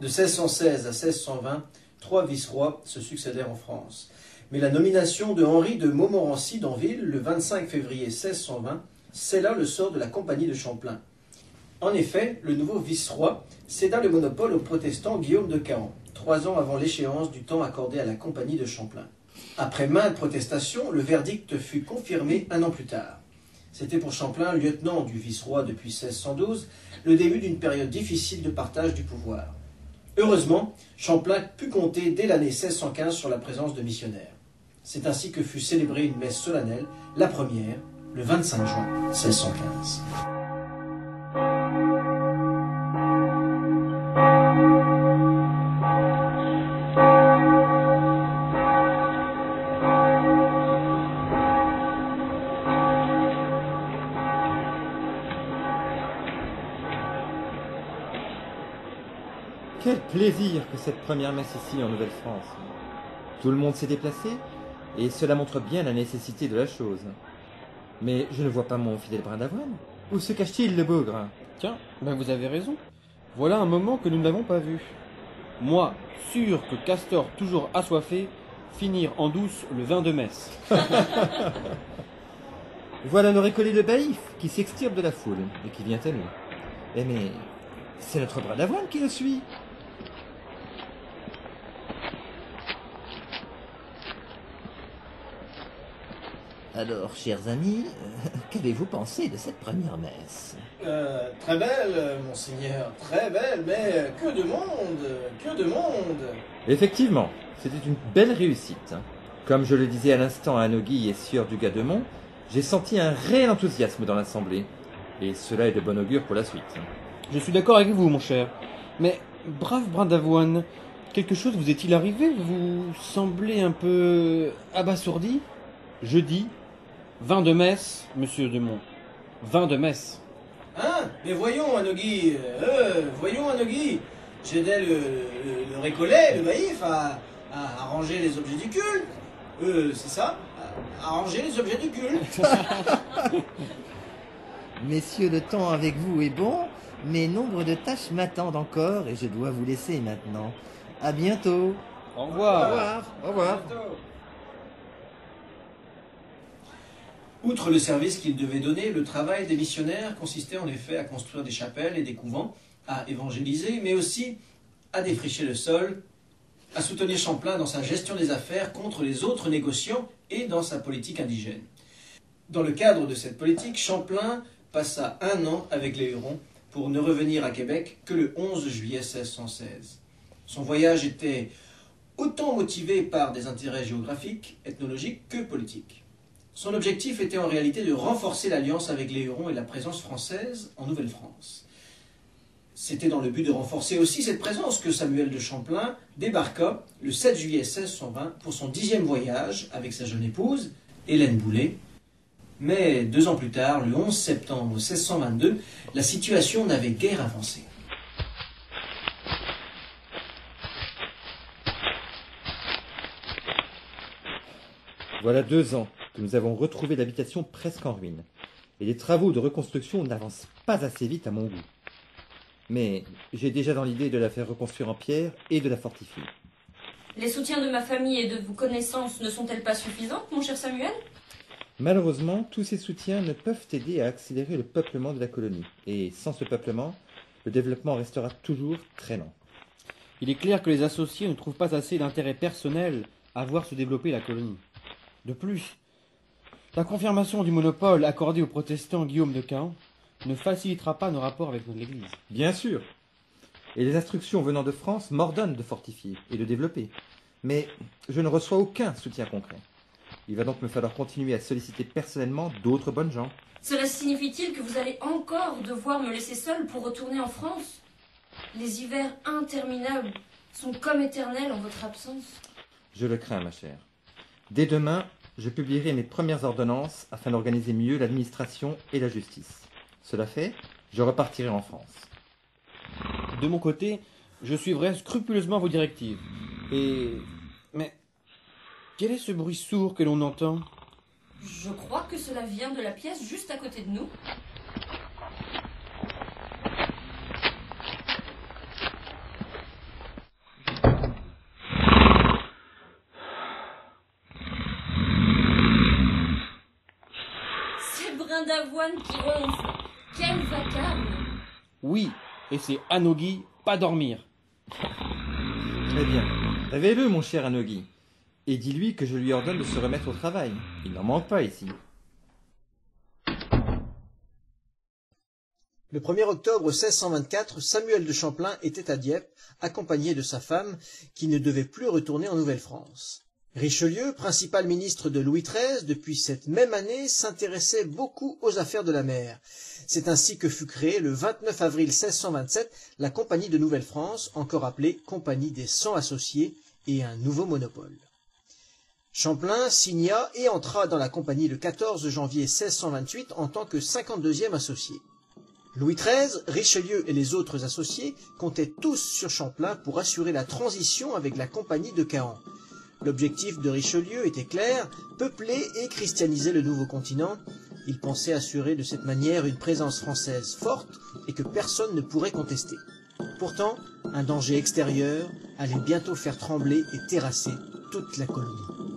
De 1616 à 1620, 3 vice-rois se succédèrent en France. Mais la nomination de Henri de Montmorency d'Anville, le 25 février 1620, scella le sort de la compagnie de Champlain. En effet, le nouveau vice-roi céda le monopole au protestant Guillaume de Caen, 3 ans avant l'échéance du temps accordé à la compagnie de Champlain. Après maintes protestations, le verdict fut confirmé 1 an plus tard. C'était pour Champlain, lieutenant du vice-roi depuis 1612, le début d'une période difficile de partage du pouvoir. Heureusement, Champlain put compter dès l'année 1615 sur la présence de missionnaires. C'est ainsi que fut célébrée une messe solennelle, la première, le 25 juin 1615. Quel plaisir que cette première messe ici en Nouvelle-France. Tout le monde s'est déplacé, et cela montre bien la nécessité de la chose. Mais je ne vois pas mon fidèle brin d'avoine. Où se cache-t-il, le bougre? Tiens, ben vous avez raison. Voilà un moment que nous ne l'avons pas vu. Moi, sûr que Castor, toujours assoiffé, finir en douce le vin de messe. Voilà le récollet de Baïf, qui s'extirpe de la foule, et qui vient à nous. Eh mais, c'est notre brin d'avoine qui le suit. Alors, chers amis, qu'avez-vous pensé de cette première messe? Très belle, monseigneur, très belle, mais que de monde, que de monde! Effectivement, c'était une belle réussite. Comme je le disais à l'instant à Anogui et sieur du Gademont, j'ai senti un réel enthousiasme dans l'assemblée. Et cela est de bon augure pour la suite. Je suis d'accord avec vous, mon cher. Mais, brave brin d'avoine, quelque chose vous est-il arrivé? Vous semblez un peu abasourdi? Je dis, vin de messe, monsieur Demont. Vin de messe. Hein? Mais voyons, Anogui, j'aidais le récollet, le baïf, à ranger les objets du culte. C'est ça? À ranger les objets du culte. Messieurs, le temps avec vous est bon, mais nombre de tâches m'attendent encore et je dois vous laisser maintenant. À bientôt. Au revoir. Au revoir. Au revoir. Outre le service qu'ils devaient donner, le travail des missionnaires consistait en effet à construire des chapelles et des couvents, à évangéliser, mais aussi à défricher le sol, à soutenir Champlain dans sa gestion des affaires contre les autres négociants et dans sa politique indigène. Dans le cadre de cette politique, Champlain passa 1 an avec les Hurons pour ne revenir à Québec que le 11 juillet 1616. Son voyage était autant motivé par des intérêts géographiques, ethnologiques que politiques. Son objectif était en réalité de renforcer l'alliance avec les Hurons et la présence française en Nouvelle-France. C'était dans le but de renforcer aussi cette présence que Samuel de Champlain débarqua le 7 juillet 1620 pour son 10e voyage avec sa jeune épouse, Hélène Boulet. Mais 2 ans plus tard, le 11 septembre 1622, la situation n'avait guère avancé. Voilà 2 ans que nous avons retrouvé l'habitation presque en ruine. Et les travaux de reconstruction n'avancent pas assez vite à mon goût. Mais j'ai déjà dans l'idée de la faire reconstruire en pierre et de la fortifier. Les soutiens de ma famille et de vos connaissances ne sont-elles pas suffisantes, mon cher Samuel? Malheureusement, tous ces soutiens ne peuvent aider à accélérer le peuplement de la colonie. Et sans ce peuplement, le développement restera toujours très lent. Il est clair que les associés ne trouvent pas assez d'intérêt personnel à voir se développer la colonie. De plus, la confirmation du monopole accordé au protestant Guillaume de Caen ne facilitera pas nos rapports avec notre Église. Bien sûr. Et les instructions venant de France m'ordonnent de fortifier et de développer. Mais je ne reçois aucun soutien concret. Il va donc me falloir continuer à solliciter personnellement d'autres bonnes gens. Cela signifie-t-il que vous allez encore devoir me laisser seule pour retourner en France? Les hivers interminables sont comme éternels en votre absence. Je le crains, ma chère. Dès demain, je publierai mes premières ordonnances afin d'organiser mieux l'administration et la justice. Cela fait, je repartirai en France. De mon côté, je suivrai scrupuleusement vos directives. Mais quel est ce bruit sourd que l'on entend? Je crois que cela vient de la pièce juste à côté de nous. C'est Brindavoine qui ronfle. Quel vacarme! Oui, et c'est Anogi, pas dormir. Très bien. Réveille-le, mon cher Anogi. Et dis-lui que je lui ordonne de se remettre au travail. Il n'en manque pas ici. Le 1er octobre 1624, Samuel de Champlain était à Dieppe, accompagné de sa femme, qui ne devait plus retourner en Nouvelle-France. Richelieu, principal ministre de Louis XIII, depuis cette même année, s'intéressait beaucoup aux affaires de la mer. C'est ainsi que fut créée le 29 avril 1627 la Compagnie de Nouvelle-France, encore appelée Compagnie des 100 associés, et un nouveau monopole. Champlain signa et entra dans la compagnie le 14 janvier 1628 en tant que 52e associé. Louis XIII, Richelieu et les autres associés comptaient tous sur Champlain pour assurer la transition avec la compagnie de Caen. L'objectif de Richelieu était clair, peupler et christianiser le nouveau continent. Il pensait assurer de cette manière une présence française forte et que personne ne pourrait contester. Pourtant, un danger extérieur allait bientôt faire trembler et terrasser toute la colonie.